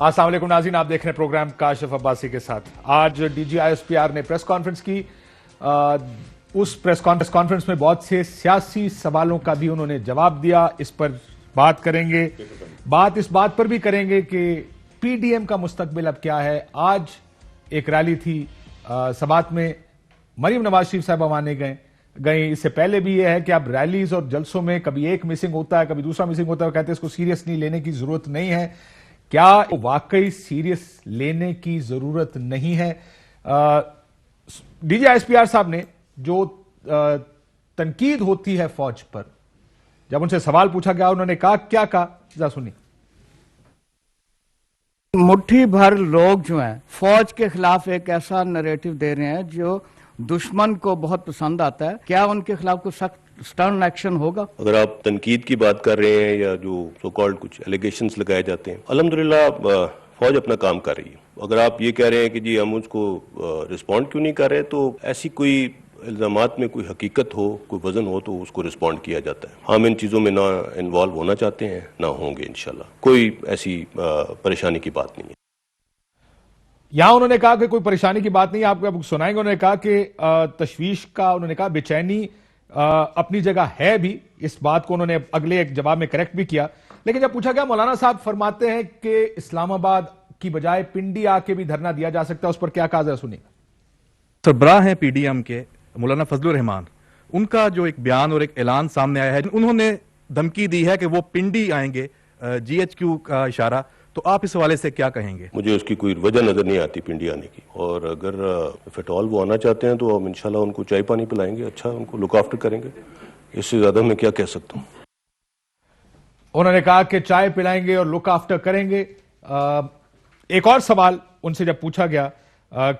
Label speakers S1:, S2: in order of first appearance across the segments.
S1: السلام علیکم ناظرین، آپ دیکھ رہے ہیں پروگرام کاشف عباسی کے ساتھ۔ آج D G I S P R نے پریس کانفرنس کی۔ اس پریس کانفرنس میں بہت سے سیاسی سوالوں کا بھی انہوں نے جواب دیا، اس پر بات کریں گے۔ بات اس بات پر بھی کریں گے کہ پی ڈی ایم کا مستقبل اب کیا ہے۔ آج ایک ریلی تھی سبات میں، مریم نواز شریف صاحبہ مانے گئے۔ اس سے پہلے بھی یہ ہے کہ اب ریلیز اور جلسوں میں کبھی ایک مسنگ ہوتا ہے، کبھی دوسرا مسنگ ہوتا ہے، وہ کہتے ہیں اس کو سیریسلی لینے کی ضرورت نہیں ہے۔ کیا واقعی سیریس لینے کی ضرورت نہیں ہے؟ D G I S P R صاحب نے جو تنقید ہوتی ہے فوج پر، جب ان سے سوال پوچھا گیا انہوں نے کہا، کیا کہا ذرا سنیے۔
S2: مٹھی بھر لوگ جو ہیں فوج کے خلاف ایک ایسا نریٹو دے رہے ہیں جو دشمن کو بہت پسند آتا ہے، کیا ان کے خلاف کوئی سخت سٹرن ایکشن ہوگا؟
S3: اگر آپ تنقید کی بات کر رہے ہیں یا جو سو کالڈ کچھ الیگیشنز لگائے جاتے ہیں، الحمدللہ فوج اپنا کام کر رہی ہے۔ اگر آپ یہ کہہ رہے ہیں کہ جی ہم اس کو رسپونڈ کیوں نہیں کر رہے، تو ایسی کوئی الزامات میں کوئی حقیقت ہو، کوئی وزن ہو تو اس کو رسپونڈ کیا جاتا ہے۔ ہم ان چیزوں میں نہ انوالو ہونا چاہتے ہیں، نہ ہوں گے انشاءاللہ۔ کوئی ایسی پریشانی کی بات نہیں ہے۔
S1: یہاں انہوں نے کہا کہ کوئی پریشانی کی بات نہیں، آپ کو سنائیں گے۔ انہوں نے کہا کہ تشویش کا، انہوں نے کہا بے چینی اپنی جگہ ہے بھی، اس بات کو انہوں نے اگلے ایک جواب میں کریکٹ بھی کیا۔ لیکن جب پوچھا گیا، مولانا صاحب فرماتے ہیں کہ اسلام آباد کی بجائے پنڈی آ کے بھی دھرنا دیا جا سکتا ہے، اس پر کیا کہا ذرا سنیے۔
S4: سربراہ ہیں پی ڈی ایم کے مولانا فضل الرحمان، ان کا جو ایک بیان اور ایک اعلان سامنے آیا ہے، انہوں نے دھمکی دی ہے کہ وہ پنڈی آئیں گے، جی ایچ کیو کا اشارہ، تو آپ اس حوالے سے کیا کہیں گے؟
S3: مجھے اس کی کوئی وجہ نظر نہیں آتی پنڈی آنے کی، اور اگر فٹال وہ آنا چاہتے ہیں تو ہم انشاءاللہ ان کو چائے پانی پلائیں گے، اچھا ان کو لک آفٹر کریں گے۔ اس سے زیادہ میں کیا کہہ سکتا ہوں۔
S1: انہوں نے کہا کہ چائے پلائیں گے اور لک آفٹر کریں گے۔ ایک اور سوال ان سے جب پوچھا گیا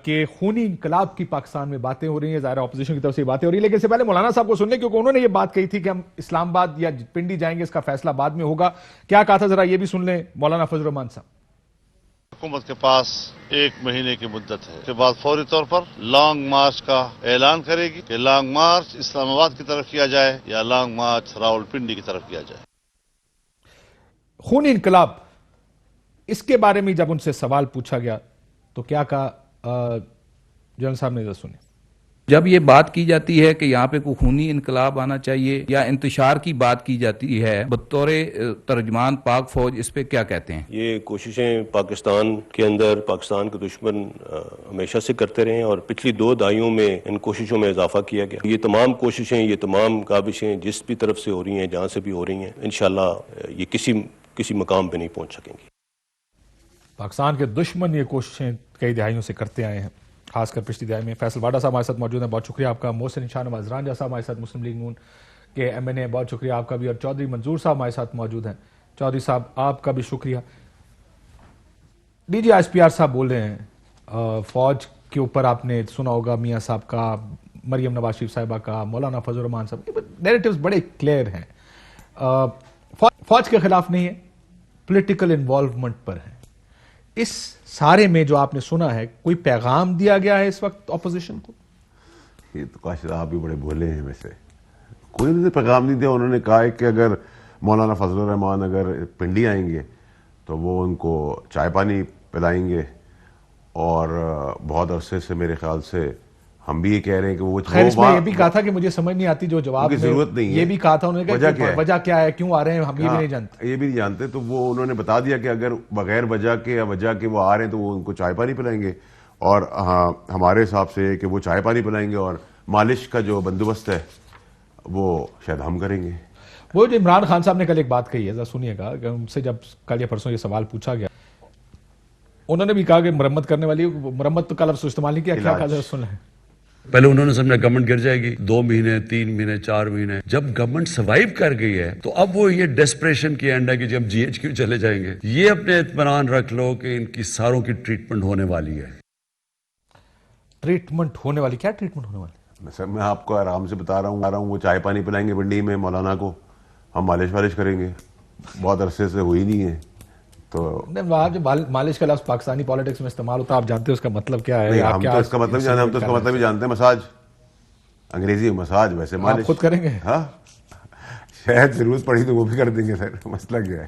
S1: کہ خونی انقلاب کی پاکستان میں باتیں ہو رہی ہیں، ظاہر اپوزیشن کی طرف سے یہ باتیں ہو رہی ہیں، لیکن اس سے پہلے مولانا صاحب کو سننے، کیونکہ انہوں نے یہ بات کہی تھی کہ ہم اسلام آباد یا پنڈی جائیں گے، اس کا فیصلہ بعد میں ہوگا۔ کیا کہا تھا ذرا یہ بھی سن لیں مولانا فضل الرحمان صاحب۔
S5: حکومت کے پاس 1 مہینے کی مدت ہے، اس کے بعد فوری طور پر لانگ مارچ کا اعلان کرے گی کہ لانگ مارچ اسلام آباد کی طرف کیا جائے یا لانگ مارچ راولپنڈی کی طرف کیا جائے۔
S1: خونی انقلاب، اس کے بارے میں جب ان سے سوال پوچھا گیا تو کیا کہا جنرل صاحب نے؟ ذرا سنیں۔
S6: جب یہ بات کی جاتی ہے کہ یہاں پہ کوئی خونی انقلاب آنا چاہیے یا انتشار کی بات کی جاتی ہے، بطور ترجمان پاک فوج اس پہ کیا کہتے ہیں؟
S3: یہ کوششیں پاکستان کے اندر پاکستان کے دشمن ہمیشہ سے کرتے رہے ہیں، اور پچھلی 2 دہائیوں میں ان کوششوں میں اضافہ کیا گیا۔ یہ تمام کوششیں، یہ تمام کاوشیں جس بھی طرف سے ہو رہی ہیں، جہاں سے بھی ہو رہی ہیں، انشاءاللہ یہ کسی مقام پہ نہیں پہنچ سکیں گی۔
S1: پاکستان کے دشمن یہ کوششیں کئی دہائیوں سے کرتے آئے ہیں، خاص کر پچھلی دہائی میں۔ فیصل واڈا صاحب ہمارے ساتھ موجود ہیں، بہت شکریہ آپ کا۔ محسن شاہ نواز رانجھا صاحب ہمارے ساتھ، مسلم لیگ نون کے ایم این اے، بہت شکریہ آپ کا بھی۔ اور چودھری منظور صاحب ہمارے ساتھ موجود ہیں۔ چودھری صاحب آپ کا بھی شکریہ۔ D G I S P R صاحب بول رہے ہیں فوج کے اوپر، آپ نے سنا ہوگا میاں صاحب کا، مریم نواز شریف صاحبہ کا، مولانا فضل الرحمان صاحب، نیریٹیوز بڑے کلیئر ہیں۔ فوج کے خلاف نہیں ہے، پولیٹیکل انوالومنٹ پر ہے۔ اس سارے میں جو آپ نے سنا ہے، کوئی پیغام دیا گیا ہے اس وقت اپوزیشن کو؟
S7: یہ تو کاشف آپ بھی بڑے بھولے ہیں ویسے، کوئی انہوں نے پیغام نہیں دیا۔ انہوں نے کہا ہے کہ اگر مولانا فضل الرحمان اگر پنڈی آئیں گے تو وہ ان کو چائے پانی پلائیں گے، اور بہت عرصے سے میرے خیال سے ہم بھی یہ کہہ رہے ہیں کہ وہ
S1: خیر اس میں یہ بھی کہا تھا کہ مجھے سمجھ نہیں آتی جو جواب
S7: کی ضرورت نہیں ہے،
S1: یہ بھی کہا تھا انہوں نے کہ وجہ کیا ہے، کیوں آ رہے ہیں، ہم یہ بھی نہیں جانتے۔
S7: یہ بھی نہیں جانتے، تو وہ انہوں نے بتا دیا کہ اگر بغیر وجہ کے یا وجہ کے وہ آ رہے ہیں تو وہ ان کو چائے پانی پلائیں گے، اور ہمارے حساب سے کہ وہ چائے پانی پلائیں گے، اور مالش کا جو بندوبست ہے وہ شاید ہم کریں گے۔
S1: وہ جو عمران خان صاحب نے کل ایک بات کہی ہے، ذرا سنیے گا، کہ ان سے جب کل یا پرسوں یہ سوال پوچھا گیا، انہوں نے بھی کہا کہ مرمت کرنے والی، مرمت کا لفظ استعمال نہیں کیا، کیا کہا ذرا سن لیں۔
S8: پہلے انہوں نے سمجھا گورنمنٹ گر جائے گی، 2 مہینے 3 مہینے 4 مہینے، جب گورنمنٹ سروائیو کر گئی ہے تو اب وہ یہ ڈیسپریشن کی اینڈ ہے کہ جب جی ایچ کیو چلے جائیں گے۔ یہ اپنے اطمینان رکھ لو کہ ان کی ساروں کی ٹریٹمنٹ ہونے والی ہے۔
S1: ٹریٹمنٹ ہونے والی؟ کیا ٹریٹمنٹ ہونے والی؟
S7: سر میں آپ کو آرام سے بتا رہا ہوں، وہ چائے پانی پلائیں گے پنڈی میں مولانا کو، ہم مالش والش کریں گے، بہت عرصے سے ہوئی نہیں ہے تو
S1: وہاں جو مالش کا لفظ پاکستانی پالیٹکس میں استعمال ہوتا ہے، آپ جانتے ہیں اس کا مطلب کیا ہے؟
S7: ہم تو اس کا مطلب جانتے ہیں، ہم تو اس کا مطلب ہی جانتے ہیں، مساج، انگریزی میں مساج، ویسے مالش
S1: آپ خود کریں گے؟
S7: ہاں شاید ضرورت پڑی تو وہ بھی کر دیں گے سر، مسئلہ کیا ہے۔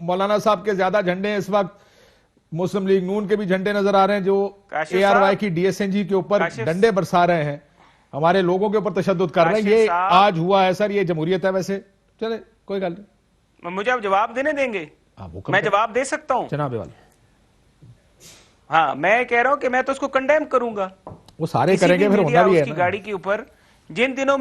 S1: مولانا صاحب کے زیادہ جھنڈے ہیں اس وقت مسلم لیگ نون کے بھی جھنڈے نظر آ رہے ہیں جو
S9: کاشف
S1: اے آر وائی
S9: صاحب،
S1: کی ڈی ایس این جی کے اوپر
S9: کاشف
S1: ڈنڈے برسا رہے ہیں ہمارے لوگوں کے اوپر تشدد کر رہے ہیں.
S9: کاشف
S1: یہ
S9: صاحب،
S1: آج ہوا ہے سر, یہ جمہوریت ہے ویسے. چلے کوئی گل نہیں,
S9: مجھے آپ جواب دینے دیں گے؟
S1: حکم
S9: میں
S1: کریں.
S9: جواب دے سکتا ہوں.
S1: جناب والا
S9: ہاں میں کہہ رہا ہوں کہ میں تو اس کو کنڈیم کروں گا.
S1: وہ سارے
S9: کسی
S1: کریں گے,
S9: بھی
S1: پھر
S9: میڈیا
S1: ہونا بھی
S9: اس
S1: ہے
S9: کی
S1: نا.
S9: گاڑی کے اوپر جن دنوں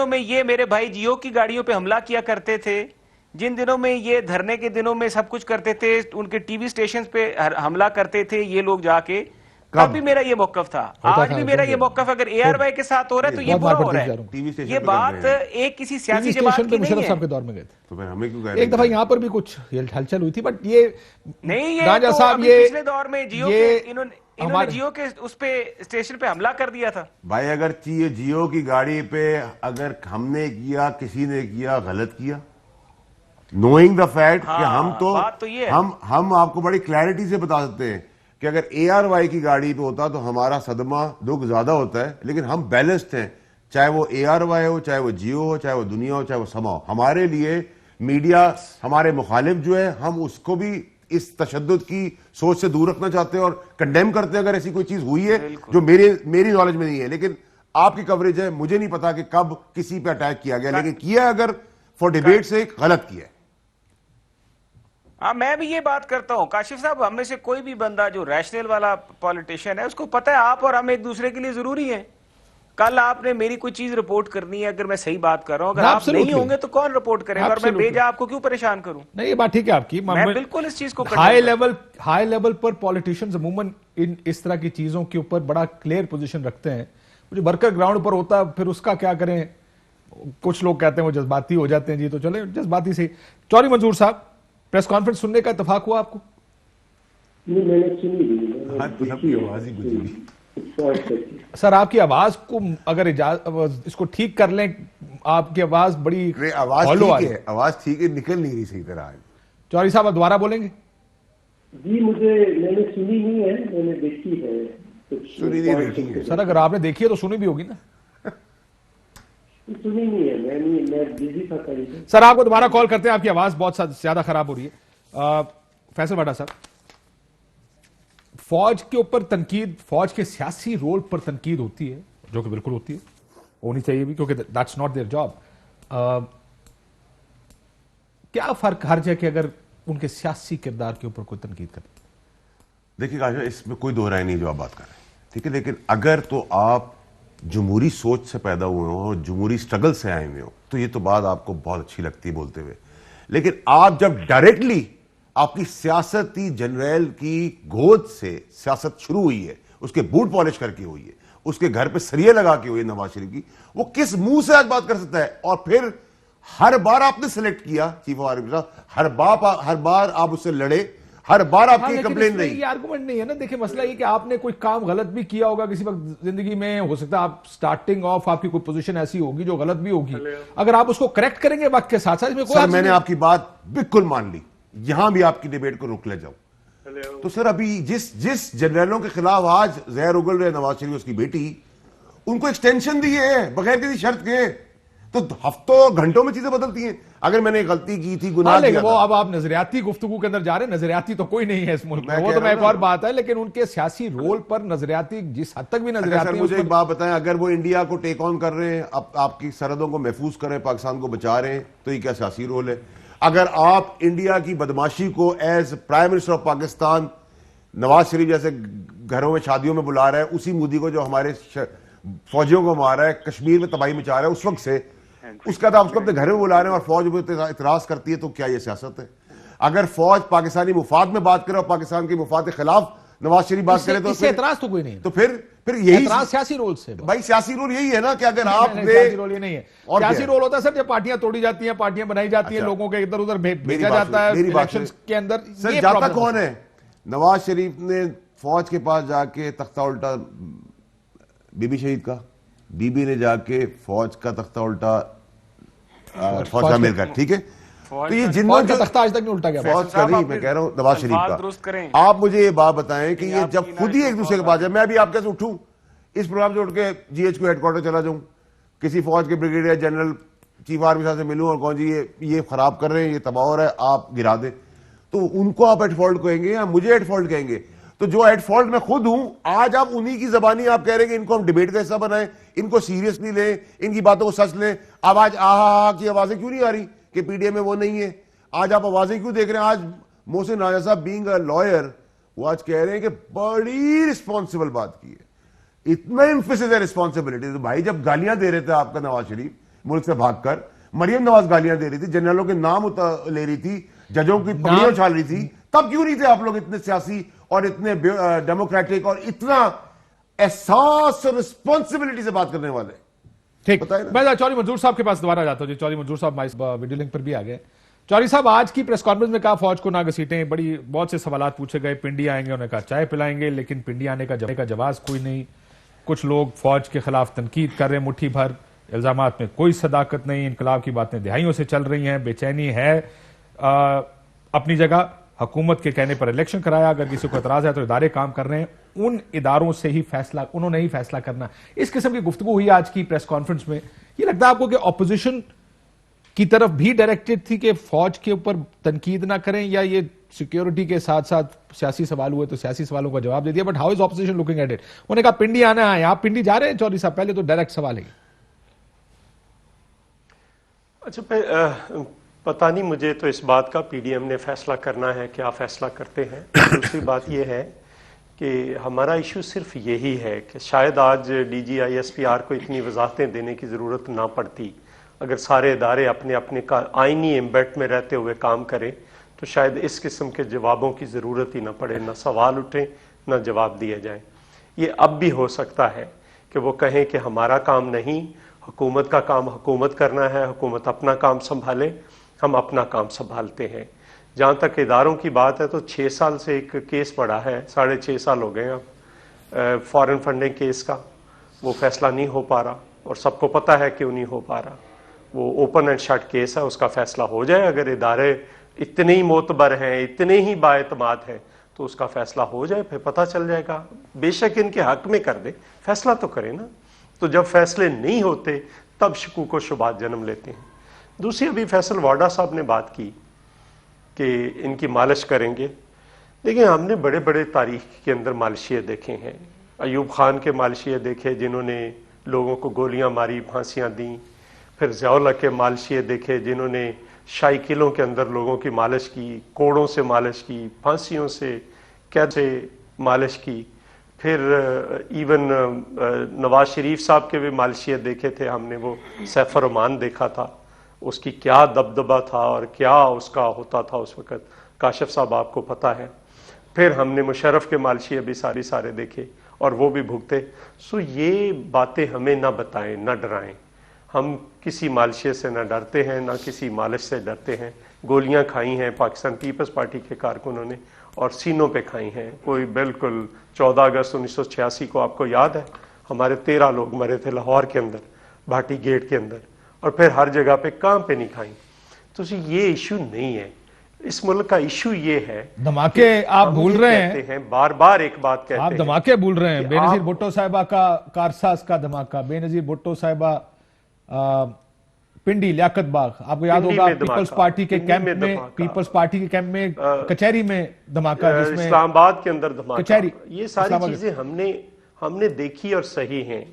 S9: میں یہ میرے بھائی جیو کی گاڑیوں پہ حملہ کیا کرتے تھے, جن دنوں میں یہ دھرنے کے دنوں میں سب کچھ کرتے تھے, ان کے ٹی وی سٹیشنز پہ حملہ کرتے تھے یہ لوگ جا کے, تب بھی میرا یہ موقف تھا. آج بھی میرا یہ موقف اگر اے آر وائی کے ساتھ ہو رہا ہے تو یہ برا ہو رہا ہے. یہ بات ایک کسی سیاسی جماعت کی نہیں
S1: مشرف
S9: ہے.
S1: صاحب کے دور میں گئے تھے
S7: تو پھر ہمیں کیوں کہہ رہے
S1: ایک دفعہ یہاں پر بھی کچھ ہلچل ہوئی تھی, بٹ یہ
S9: نہیں, یہ
S1: راجہ
S9: تو
S1: صاحب
S9: ابھی
S1: یہ
S9: پچھلے دور میں جیو کے انہوں نے جیو کے اس پہ اسٹیشن پہ حملہ کر دیا تھا.
S7: بھائی اگر یہ جیو کی گاڑی پہ اگر ہم نے کیا, کسی نے کیا, غلط کیا, نوئنگ دا فیکٹ کہ ہم
S9: بات تو یہ ہے.
S7: ہم آپ کو بڑی کلیئرٹی سے بتا سکتے ہیں کہ اگر اے آر وائی کی گاڑی پہ ہوتا تو ہمارا صدمہ دکھ زیادہ ہوتا ہے, لیکن ہم بیلنسڈ ہیں, چاہے وہ اے آر وائی ہو, چاہے وہ جیو ہو, چاہے وہ دنیا ہو, چاہے وہ سما ہو. ہمارے لیے میڈیا ہمارے مخالف جو ہے, ہم اس کو بھی اس تشدد کی سوچ سے دور رکھنا چاہتے ہیں اور کنڈیم کرتے ہیں اگر ایسی کوئی چیز ہوئی ہے جو میری نالج میں نہیں ہے. لیکن آپ کی کوریج ہے, مجھے نہیں پتا کہ کب کسی پہ اٹیک کیا گیا, لیکن کیا اگر فور ڈیبیٹ سے غلط کیا ہے.
S9: ہاں میں بھی یہ بات کرتا ہوں کاشف صاحب, ہم میں سے کوئی بھی بندہ جو ریشنل والا پولیٹیشین ہے اس کو پتہ ہے آپ اور ہم ایک دوسرے کے لیے ضروری ہیں. کل آپ نے میری کوئی چیز رپورٹ کرنی ہے, اگر میں صحیح بات کر رہا ہوں, اگر آپ نہیں ہوں گے تو کون رپورٹ کرے گا, اور میں بھیجا آپ کو کیوں پریشان کروں؟
S1: نہیں یہ بات ٹھیک ہے آپ کی,
S9: میں بالکل اس چیز کو
S1: ہائی لیول پر پولیٹیشنز عموماً اس طرح کی چیزوں کے اوپر بڑا کلیئر پوزیشن رکھتے ہیں. جو ورکر گراؤنڈ پر ہوتا ہے پھر اس کا کیا کریں, کچھ لوگ کہتے ہیں وہ جذباتی ہو جاتے ہیں. جی تو چلیں جذباتی سے. چوہدری منظور صاحب, پریس کانفرنس سننے کا اتفاق ہوا آپ کو؟
S10: نہیں میں نے سنی.
S1: سر آپ کی آواز کو اگر اس کو ٹھیک کر لیں, آپ کی آواز بڑی
S7: آواز ٹھیک ہے, نکل نہیں رہی صحیح طرح.
S1: چوہدری صاحب آپ دوبارہ بولیں گے؟
S10: جی میں نے سنی نہیں ہے, میں نے دیکھی ہے.
S7: سنی نہیں دیکھی ہے
S1: سر, اگر آپ نے دیکھی ہے تو سنی بھی ہوگی نا.
S10: سنی نہیں ہے, میں بزی تھا کہیں.
S1: سر آپ کو دوبارہ کال کرتے ہیں, آپ کی آواز بہت زیادہ خراب ہو رہی ہے. فیصل واڈا صاحب, فوج کے اوپر تنقید, فوج کے سیاسی رول پر تنقید ہوتی ہے, جو کہ بالکل ہوتی ہے, ہونی چاہیے بھی, کیونکہ دیٹس ناٹ دیئر جاب. کیا فرق حرج ہے کہ اگر ان کے سیاسی کردار کے اوپر کوئی تنقید کرے؟
S7: دیکھیے کاشا, اس میں کوئی دو رائے نہیں جو آپ بات کر رہے ہیں, ٹھیک ہے, لیکن اگر تو آپ جمہوری سوچ سے پیدا ہوئے ہوں اور جمہوری سٹرگل سے آئے ہوئے ہوں تو یہ تو بات آپ کو بہت اچھی لگتی ہے بولتے ہوئے. لیکن آپ جب ڈائریکٹلی آپ کی سیاستی جنرل کی گود سے سیاست شروع ہوئی ہے, اس کے بوٹ پالش کر کے ہوئی ہے, اس کے گھر پہ سریے لگا کے ہوئی ہے نواز شریف کی, وہ کس منہ سے آج بات کر سکتا ہے؟ اور پھر ہر بار آپ نے سلیکٹ کیا چیف آف آرمی صاحب, ہر بار آپ اس سے لڑے, ہر بار آپ کی کمپلین نہیں.
S1: یہ آرگومنٹ نہیں ہے نا. دیکھیں مسئلہ یہ کہ آپ نے کوئی کام غلط بھی کیا ہوگا کسی وقت زندگی میں, ہو سکتا ہے آپ سٹارٹنگ آف آپ کی کوئی پوزیشن ایسی ہوگی جو غلط بھی ہوگی, اگر آپ اس کو کریکٹ کریں گے وقت کے ساتھ ساتھ.
S7: سر میں نے آپ کی بات بالکل مان لی, یہاں بھی آپ کی ڈیبیٹ کو روک لے جاؤں. تو سر ابھی جس جنرلوں کے خلاف آج زہر اگل رہے نواز شریف اس کی بیٹی, ان کو ایکسٹینشن دی ہے بغیر کسی شرط کے, تو ہفتوں گھنٹوں میں چیزیں بدلتی ہیں. اگر میں نے غلطی کی تھی, گناہ کیا تھا,
S1: وہ اب آپ نظریاتی گفتگو کے اندر جا رہے ہیں. نظریاتی تو کوئی نہیں ہے اس ملک میں, وہ تو میں ایک اور بات ہے, لیکن ان کے سیاسی رول پر نظریاتی جس حد تک بھی نظریاتی.
S7: مجھے ایک بات بتائیں, اگر وہ انڈیا کو ٹیک آن کر رہے ہیں, آپ کی سرحدوں کو محفوظ کر رہے ہیں, پاکستان کو بچا رہے ہیں, تو یہ کیا سیاسی رول ہے؟ اگر آپ انڈیا کی بدماشی کو as prime minister of Pakistan Nawaz Sharif جیسے گھروں میں شادیوں میں بلا رہے ہیں, اسی مودی کو جو ہمارے فوجیوں کو مارا ہے, کشمیر میں تباہی مچا رہا ہے اس وقت سے, اس کا آپ اس کو اپنے گھر میں بلا رہے ہیں اور فوج پہ اعتراض کرتی ہے, تو کیا یہ سیاست ہے؟ اگر فوج پاکستانی مفاد میں بات کرے اور پاکستان کے مفاد کے خلاف نواز شریف بات کرے تو
S1: اس سے اعتراض تو کوئی نہیں ہے.
S7: تو پھر یہی
S1: اعتراض سیاسی رول سے.
S7: بھائی سیاسی رول یہی ہے نا کہ اگر آپ نے
S1: سیاسی رول یہ نہیں ہے. سیاسی رول ہوتا ہے سر جب پارٹیاں توڑی جاتی ہیں, پارٹیاں بنائی جاتی ہیں, لوگوں کے ادھر ادھر بھیجا جاتا ہے الیکشنز کے اندر.
S7: سر جاتا کون ہے؟ نواز شریف نے فوج کے پاس جا کے تختہ الٹا بی بی شہید کا, بی بی نے جا کے فوج کا تختہ الٹا فوج کا مل کر, ٹھیک ہے, تو یہ جنوں
S1: کا تختہ آج تک نہیں الٹا گیا.
S7: فوج کا نہیں, میں کہہ رہا ہوں نواز شریف کا. آپ مجھے یہ بات بتائیں کہ یہ جب خود ہی ایک دوسرے کے پاس جائے, میں ابھی آپ کیسے اٹھوں اس پروگرام سے اٹھ کے G H Q headquarter چلا جاؤں, کسی فوج کے بریگیڈیئر جنرل چیف آرمی صاحب سے ملوں اور کہوں جی یہ خراب کر رہے ہیں, یہ تباہ ہو رہا ہے, آپ گرا دیں, تو ان کو آپ ایٹ فالٹ کہیں گے یا مجھے ایٹ فالٹ کہیں گے؟ تو جو ایٹ فالٹ میں خود ہوں, آج آپ انہی کی زبانی آپ کہہ رہے ہیں کہ ان کو ہم ڈیبیٹ کا حصہ بنائیں, ان کو سیریسلی لیں, ان کی باتوں کو سچ لیں. اب آج آہا کی آوازیں کیوں نہیں آ رہی کہ پی ڈی ایم میں وہ نہیں ہے؟ آج آپ آوازیں کیوں دیکھ رہے ہیں؟ آج محسن راجہ صاحب بینگ اے لائر, وہ آج کہہ رہے ہیں کہ بڑی رسپانسبل بات کی ہے, اتنا ایمفیسس ہے رسپانسبلٹی. تو بھائی جب گالیاں دے رہے تھے آپ کا نواز شریف ملک سے بھاگ کر, مریم نواز گالیاں دے رہی تھی, جنرلوں کے نام لے رہی تھی, ججوں کی پگڑیاں اچھال رہی تھی, تب کیوں نہیں تھے آپ لوگ اتنے سیاسی اور اتنے ڈیموکریٹک اور اتنا احساس اور رسپانسبلٹی سے بات کرنے والے؟
S1: ٹھیک, میں چودھری منظور صاحب کے پاس دوبارہ جاتا ہوں. جی چودھری منظور صاحب ویڈیو لنک پر بھی آ گئے. چودھری صاحب, آج کی پریس کانفرنس میں کہا فوج کو نہ گھسیٹیں, بہت سے سوالات پوچھے گئے. پنڈی آئیں گے, انہوں نے کہا چائے پلائیں گے, لیکن پنڈی آنے کا جواز کوئی نہیں. کچھ لوگ فوج کے خلاف تنقید کر رہے ہیں مٹھی بھر, الزامات میں کوئی صداقت نہیں, انقلاب کی باتیں دہائیوں سے چل رہی ہیں, بے چینی ہے اپنی جگہ. حکومت کے کہنے پر الیکشن کرایا, اگر کسی کو اعتراض ہے تو ادارے کام کر رہے ہیں, ان اداروں سے ہی فیصلہ, انہوں نے ہی فیصلہ کرنا. اس قسم کی گفتگو ہوئی آج کی پریس کانفرنس میں. یہ لگتا ہے آپ کو کہ اپوزیشن کی طرف بھی ڈائریکٹڈ تھی کہ فوج کے اوپر تنقید نہ کریں, یا یہ سیکیورٹی کے ساتھ ساتھ سیاسی سوال ہوئے تو سیاسی سوالوں کا جواب دے دیا؟ But how is opposition looking at it? انہوں نے کہا پنڈی آنا ہے, آپ پنڈی جا رہے ہیں چودھری صاحب؟ پہلے تو ڈائریکٹ سوال ہے.
S11: اچھا, پتہ نہیں مجھے تو اس بات کا پی ڈی ایم نے فیصلہ کرنا ہے, کیا فیصلہ کرتے ہیں. دوسری بات یہ ہے کہ ہمارا ایشو صرف یہی ہے کہ شاید آج D G I S P R کو اتنی وضاحتیں دینے کی ضرورت نہ پڑتی. اگر سارے ادارے اپنے اپنے آئینی ایمبیٹ میں رہتے ہوئے کام کریں تو شاید اس قسم کے جوابوں کی ضرورت ہی نہ پڑے, نہ سوال اٹھیں نہ جواب دیے جائیں. یہ اب بھی ہو سکتا ہے کہ وہ کہیں کہ ہمارا کام نہیں, حکومت کا کام حکومت کرنا ہے, حکومت اپنا کام سنبھالے, ہم اپنا کام سنبھالتے ہیں. جہاں تک اداروں کی بات ہے تو 6 سال سے ایک کیس پڑا ہے, 6.5 سال ہو گئے اب فارن فنڈنگ کیس کا, وہ فیصلہ نہیں ہو پا رہا, اور سب کو پتہ ہے کیوں نہیں ہو پا رہا. وہ اوپن اینڈ شٹ کیس ہے, اس کا فیصلہ ہو جائے. اگر ادارے اتنے ہی معتبر ہیں, اتنے ہی بااعتماد ہیں, تو اس کا فیصلہ ہو جائے, پھر پتہ چل جائے گا. بے شک ان کے حق میں کر دے, فیصلہ تو کرے نا. تو جب فیصلے نہیں ہوتے تب شکوک و شبہات جنم لیتے ہیں. دوسری, ابھی فیصل وارڈا صاحب نے بات کی کہ ان کی مالش کریں گے. دیکھیں, ہم نے بڑے بڑے تاریخ کے اندر مالشیے دیکھے ہیں. ایوب خان کے مالشیے دیکھے جنہوں نے لوگوں کو گولیاں ماری, پھانسیاں دیں. پھر ضیاء اللہ کے مالشیے دیکھے جنہوں نے شاہی قلعوں کے اندر لوگوں کی مالش کی, کوڑوں سے مالش کی, پھانسیوں سے, قید سے مالش کی. پھر ایون نواز شریف صاحب کے بھی مالشیے دیکھے تھے ہم نے. وہ سیف الرحمان دیکھا تھا, اس کی کیا دبدبہ تھا اور کیا اس کا ہوتا تھا اس وقت, کاشف صاحب آپ کو پتہ ہے. پھر ہم نے مشرف کے مالشیے بھی سارے دیکھے اور وہ بھی بھگتے. سو یہ باتیں ہمیں نہ بتائیں, نہ ڈرائیں. ہم کسی مالشیے سے نہ ڈرتے ہیں, نہ کسی مالش سے ڈرتے ہیں. گولیاں کھائی ہیں پاکستان پیپلز پارٹی کے کارکنوں نے, اور سینوں پہ کھائی ہیں. کوئی بالکل 14 اگست 1986 کو آپ کو یاد ہے, ہمارے 13 لوگ مرے تھے لاہور کے اندر, بھاٹی گیٹ کے اندر, اور پھر ہر جگہ پہ کہاں پہ نہیں کھائیں. تو یہ ایشو نہیں ہے. اس ملک کا ایشو یہ ہے,
S1: دھماکے آپ بھول رہے
S11: ہیں, بار بار ایک بات کہتے ہیں,
S1: آپ دھماکے بھول رہے ہیں. بے نظیر بھٹو صاحبہ کا کارساز کا دھماکہ, بے نظیر بھٹو صاحبہ پنڈی لیاقت باغ, آپ کو یاد ہوگا پیپلز پارٹی کے کیمپ میں کچہری میں دھماکہ, جس میں
S11: اسلام آباد کے اندر دھماکہ. یہ ساری چیزیں ہم نے دیکھی اور صحیح ہیں.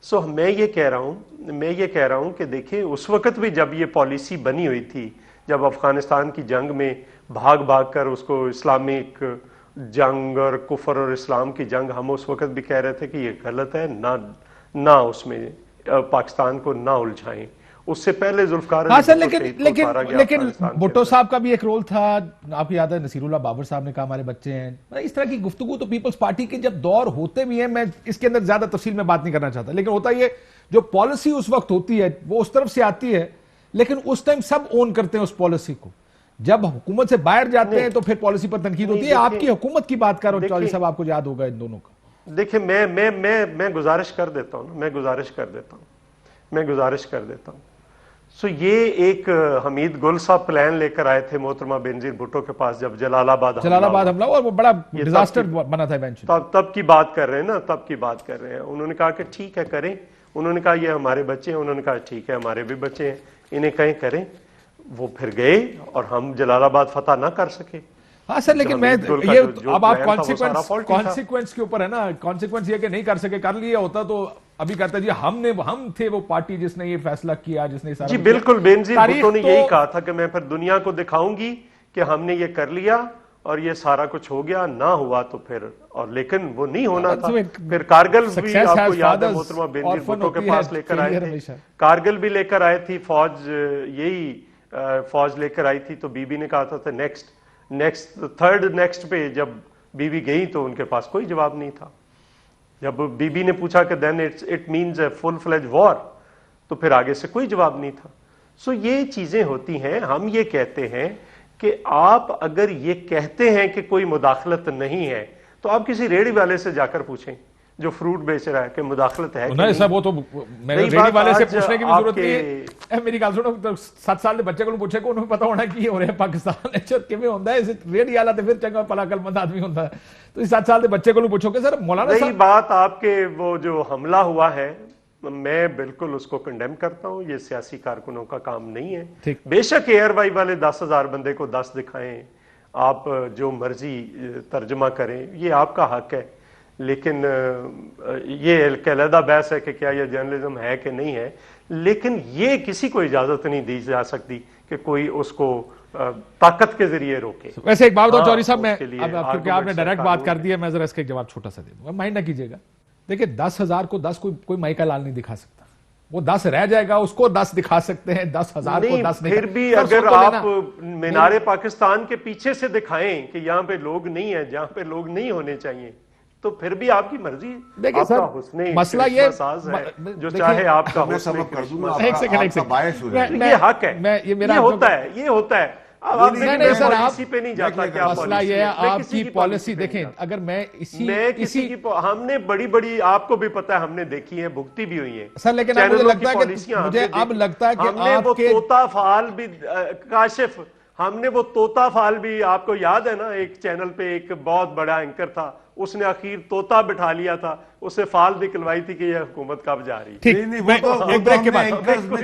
S11: سو میں یہ کہہ رہا ہوں کہ دیکھیں, اس وقت بھی جب یہ پالیسی بنی ہوئی تھی, جب افغانستان کی جنگ میں بھاگ کر اس کو اسلامک جنگ اور کفر اور اسلام کی جنگ, ہم اس وقت بھی کہہ رہے تھے کہ یہ غلط ہے, نہ اس میں پاکستان کو نہ الجھائیں. اس سے پہلے ذوالفقار
S1: لیکن بھٹو صاحب کا بھی ایک رول تھا. آپ کو یاد ہے نصیر اللہ بابر صاحب نے کہا ہمارے بچے ہیں. اس طرح کی گفتگو تو پیپلز پارٹی کے جب دور ہوتے بھی ہیں, میں اس کے اندر زیادہ تفصیل میں بات نہیں کرنا چاہتا, لیکن ہوتا یہ جو پالیسی اس وقت ہوتی ہے وہ اس طرف سے آتی ہے, لیکن اس ٹائم سب اون کرتے ہیں اس پالیسی کو. جب حکومت سے باہر جاتے ہیں تو پھر پالیسی پر تنقید ہوتی ہے. آپ کی حکومت کی بات کر رہا ہوں چودھری صاحب, آپ کو یاد ہوگا ان دونوں کا.
S11: دیکھیں, میں گزارش کر دیتا ہوں. سو یہ ایک حمید گل صاحب پلان لے کر آئے تھے محترمہ بینظیر بھٹو کے پاس جب جلال آباد
S1: حملہ, اور وہ بڑا ڈیزاسٹر بنا تھا ایونچولی.
S11: تب کی بات کر رہے ہیں. انہوں نے کہا کہ ٹھیک ہے کریں. انہوں نے کہا یہ ہمارے بچے ہیں, انہوں نے کہا ٹھیک ہے ہمارے بھی بچے ہیں, انہیں کہیں کریں. وہ پھر گئے اور ہم جلال آباد فتح نہ کر سکے.
S1: ہاں سر لیکن میں یہ اب آپ کانسیکوینس کے اوپر ہے نا, کانسیکوینس یہ کہ نہیں کر سکے, کر لیا ہوتا تو ابھی کہتا جی ہم تھے وہ پارٹی جس نے یہ فیصلہ کیا, جس نے
S11: جی بالکل. بینظیر بھٹو نے یہی کہا تھا کہ میں پھر دنیا کو دکھاؤں گی کہ ہم نے یہ کر لیا اور یہ سارا کچھ ہو گیا, نہ ہوا تو پھر, اور لیکن وہ نہیں ہونا تھا. پھر کارگل بھی آپ کو یاد ہے محترمہ بینظیر بھٹو کے پاس لے کر آئے تھے, کارگل بھی لے کر آئے تھی فوج, یہی فوج لے کر آئی تھی. تو بی بی نے کہا تھا نیکسٹ پہ جب بی بی گئی تو ان کے پاس کوئی جواب نہیں تھا. جب بی بی نے پوچھا کہ دین اٹ مینز اے فل فلیج وار, تو پھر آگے سے کوئی جواب نہیں تھا. سو یہ چیزیں ہوتی ہیں. ہم یہ کہتے ہیں کہ آپ اگر یہ کہتے ہیں کہ کوئی مداخلت نہیں ہے تو آپ کسی ریڑھی والے سے جا کر پوچھیں جو فروٹ بیچ رہا ہے کہ مداخلت ہے.
S1: نہیں صاحب وہ تو ریڑھی والے سے پوچھنے کی بھی ضرورت نہیں ہے. میری گل سنو, 7 سال کے بچے کو پوچھے کہ انہوں پتا ہونا کی ہو رہا ہے پاکستان کیویں ہوندا ہے. ریڑھی والا تو پھر چنگا بھلا عقل مند آدمی ہوندا ہے. تو 7 سال کے بچے کو پوچھو کہ سر مولانا
S11: صاحب بات آپ کے وہ جو حملہ ہوا ہے میں بالکل اس کو کنڈیم کرتا ہوں. یہ سیاسی کارکنوں کا کام نہیں ہے. بے شک ایئر وائی والے 10,000 بندے کو 10 دکھائیں, آپ جو مرضی ترجمہ کریں, یہ آپ کا حق ہے. لیکن یہ ایک علیحدہ بحث ہے کہ کیا یہ جرنلزم ہے کہ نہیں ہے. لیکن یہ کسی کو اجازت نہیں دی جا سکتی کہ کوئی اس کو طاقت کے ذریعے روکے.
S1: ویسے ایک بات چوہدری صاحب, میں کیونکہ آپ نے ڈائریکٹ بات کر دی ہے, میں ذرا اس کا ایک جواب چھوٹا سا دے دوں گا, مائنڈ نہ کیجیے گا. دیکھیں 10,000 کو 10 کوئی مائیکا لال نہیں دکھا سکتا. وہ 10 رہ جائے گا, اس کو 10 دکھا سکتے ہیں, 10,000 کو 10 نہیں.
S11: پھر بھی اگر آپ مینار پاکستان کے پیچھے سے دکھائیں کہ یہاں پہ لوگ نہیں ہیں جہاں پہ لوگ نہیں ہونے چاہیے, تو پھر بھی آپ کی مرضی.
S1: دیکھیں سر مسئلہ یہ
S11: جو چاہے آپ کا حسن
S1: کر دوں گا, ایک سیکنڈ,
S11: یہ حق ہے,
S1: یہ ہوتا ہے. مسئلہ یہ ہے آپ کی پالیسی دیکھیں. اگر میں
S11: کسی کی ہم نے بڑی آپ کو بھی پتا ہے, ہم نے دیکھی ہے, بھگتی بھی ہوئی ہے
S1: سر. لیکن مجھے لگتا ہے کہ مجھے اب لگتا ہے کہ
S11: ہم نے وہ طوطا فعال بھی کاشف, ہم نے وہ طوطا فعال بھی, آپ کو یاد ہے نا ایک چینل پہ ایک بہت بڑا اینکر تھا, اس نے اخیر طوطا بٹھا لیا تھا, اسے فعال نکلوائی تھی کہ یہ حکومت کب جا رہی
S7: ہے.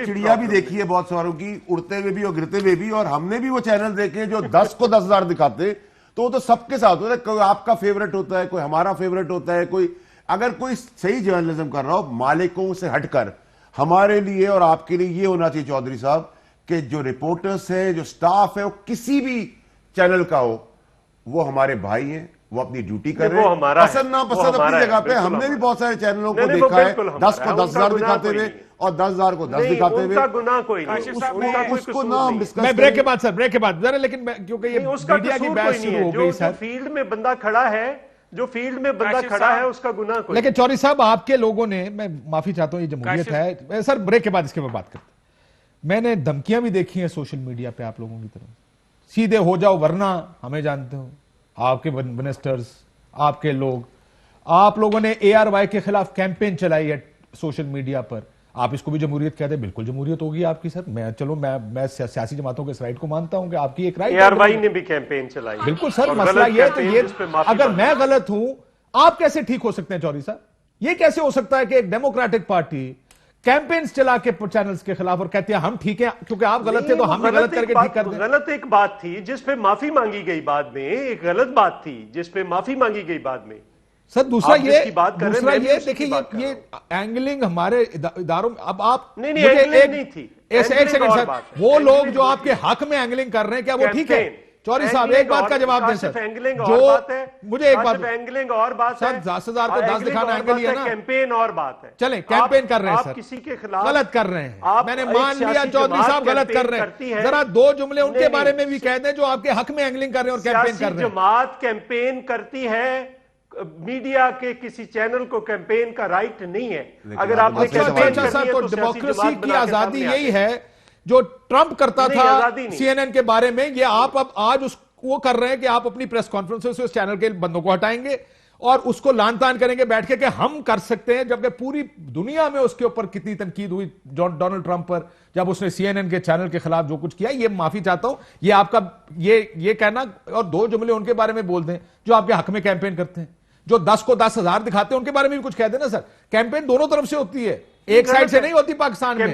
S7: چڑیا بھی دیکھی ہے بہت ساروں کی, اڑتے ہوئے بھی اور گرتے ہوئے بھی, اور ہم نے بھی وہ چینل دیکھے جو 10 کو 10,000 دکھاتے. تو وہ تو سب کے ساتھ ہوتا ہے, کوئی آپ کا فیورٹ ہوتا ہے, کوئی ہمارا فیورٹ ہوتا ہے. کوئی اگر کوئی صحیح جرنلزم کر رہا ہو مالکوں سے ہٹ کر, ہمارے لیے اور آپ کے لیے یہ ہونا چاہیے چودھری صاحب کہ جو رپورٹرز ہیں, جو سٹاف ہے, وہ کسی بھی چینل کا ہو, وہ ہمارے بھائی ہیں, وہ اپنی ڈیوٹی کر رہے ہیں. پسند نہ پسند اپنی جگہ پہ. ہم نے بھی بہت سارے چینلوں کو دیکھا ہے 10 کو 10,000 دکھاتے ہوئے اور 10,000 کو 10 دکھاتے ہوئے. اس کو نہ ہم ڈسکس
S1: کریں. بریک کے بعد سر, بریک کے بعد ذرا, لیکن کیونکہ یہ میڈیا کی بحث شروع ہو گئی سر.
S11: فیلڈ میں بندہ کھڑا ہے, جو فیلڈ میں بندہ کھڑا ہے اس کا گناہ کوئی.
S1: لیکن چوہدری صاحب آپ کے لوگوں نے, میں معافی چاہتا ہوں, یہ جمہوریت ہے سر. بریک کے بعد اس کے میں بات کرتے. میں نے دھمکیاں بھی دیکھی ہیں سوشل میڈیا پہ آپ لوگوں کی طرف, سیدھے ہو جاؤ ورنہ ہمیں جانتے ہو. آپ کے منسٹرز, آپ کے لوگ, آپ لوگوں نے اے آر وائی کے خلاف کیمپین چلائی ہے سوشل میڈیا پر. آپ اس کو بھی جمہوریت کہتے ہیں, بالکل جمہوریت ہوگی آپ کی سر. میں سیاسی جماعتوں کے اس رائٹ کو مانتا ہوں کہ آپ کی ایک رائٹ.
S11: اے آر وائی نے بھی کیمپین چلائی.
S1: بالکل سر. مسئلہ یہ تو یہ, اگر میں غلط ہوں آپ کیسے ٹھیک ہو سکتے ہیں چوہدری صاحب؟ یہ کیسے ہو سکتا ہے کہ ایک ڈیموکریٹک پارٹی کیمپینز چلا کے چینلز کے خلاف اور کہتے ہیں ہم ٹھیک ہیں کیونکہ آپ غلط تھے تو ہم غلط کر کے ٹھیک کر دیں.
S11: غلط ایک بات تھی جس پہ معافی مانگی گئی بعد میں, ایک غلط بات تھی جس پہ معافی مانگی گئی بعد میں.
S1: سر دوسرا یہ دیکھیں, یہ اینگلنگ ہمارے اداروں میں. اب آپ
S11: نہیں تھی,
S1: ایک سیکنڈ سر, وہ لوگ جو آپ کے حق میں اینگلنگ کر رہے ہیں کیا وہ ٹھیک ہے؟ چوہدری صاحب ایک بات کا جواب دیں سر. جو مجھے ایک بات,
S11: اینگلنگ اور بات ہے,
S1: سر 10,000 کو 10 دکھانا اینگل ہی ہے نا.
S11: کیمپین اور بات ہے.
S1: چلیں کیمپین کر رہے ہیں سر,
S11: کسی کے خلاف
S1: غلط کر رہے ہیں. میں نے مان لیا چوہدری صاحب غلط کر رہے ہیں. ذرا 2 جملے ان کے بارے میں بھی کہہ دیں جو آپ کے حق میں اینگلنگ کر رہے ہیں اور کیمپین کر رہے ہیں.
S11: جماعت کیمپین کرتی ہے, میڈیا کے کسی چینل کو کیمپین کا رائٹ نہیں ہے. اگر آپ نے کیمپین کرنی ہے تو
S1: ڈیموکریسی کی آزادی یہی ہے جو ٹرمپ کرتا تھا سی این این کے بارے میں. یہ آپ اب آج وہ کر رہے ہیں کہ آپ اپنی پریس کانفرنس سے اس چینل کے بندوں کو ہٹائیں گے اور اس کو لان تان کریں گے بیٹھ کے کہ ہم کر سکتے ہیں, جبکہ پوری دنیا میں اس کے اوپر کتنی تنقید ہوئی ڈونلڈ ٹرمپ پر جب اس نے سی این این کے چینل کے خلاف جو کچھ کیا. یہ معافی چاہتا ہوں, یہ آپ کا یہ کہنا, اور 2 جملے ان کے بارے میں بول دیں جو آپ کے حق میں کیمپین کرتے ہیں, جو 10 کو 10,000 دکھاتے ہیں ان کے بارے میں بھی کچھ کہہ دیں نا سر. کیمپین دونوں طرف سے ہوتی ہے, ایک سائیڈ سے نہیں ہوتی پاکستان میں.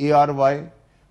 S7: ARY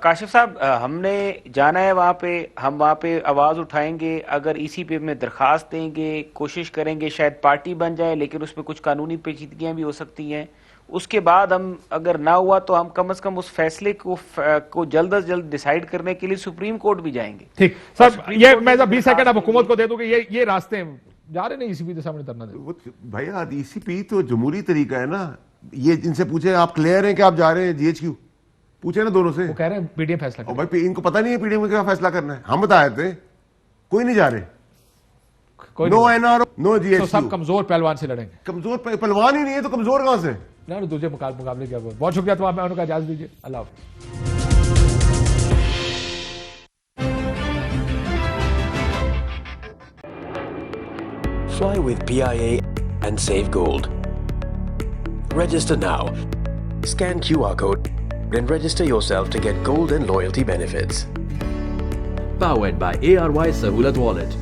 S9: کاشف صاحب ہم نے جانا ہے وہاں پہ, ہم وہاں پہ آواز اٹھائیں گے, اگر اسی پہ میں درخواست دیں گے, کوشش کریں گے شاید پارٹی بن جائے, لیکن اس میں کچھ قانونی پیچیدگیاں بھی ہو سکتی ہیں. اس کے بعد ہم اگر نہ ہوا تو ہم کم از کم اس فیصلے کو جلد از جلد ڈیسائیڈ کرنے کے لیے سپریم کورٹ بھی جائیں گے.
S1: ٹھیک سر, یہ میں 20 سیکنڈ اب حکومت کو دے دوں کہ یہ راستے جا رہے نہیں ای سی پی کے سامنے دھرنا دے.
S7: بھائی ای سی پی تو جمہوری طریقہ ہے نا, یہ ان سے پوچھیں آپ کلیئر ہیں کہ آپ جا رہے ہیں جی ایچ کیو, پوچھیں نا دونوں سے.
S1: وہ کہہ رہے ہیں پی ڈی ایم فیصلہ کرے.
S7: بھائی ان کو پتہ نہیں ہے پی ڈی ایم کا فیصلہ کرنا ہے, ہم بتائے تھے کوئی نہیں جا رہے. No N R no G H Q.
S1: سب کمزور پہلوان سے لڑیں گے.
S7: کمزور پہلوان ہی نہیں ہے تو کمزور کہاں سے؟
S1: نہ دوسرے مقابلے کیا. بہت شکریہ تمام مہمانوں کا, اجازت دیجیے, اللہ حافظ.
S12: Fly with PIA and save gold. Register now. Scan QR code and register yourself to get gold and loyalty benefits.
S13: Powered by ARY Sahulat Wallet.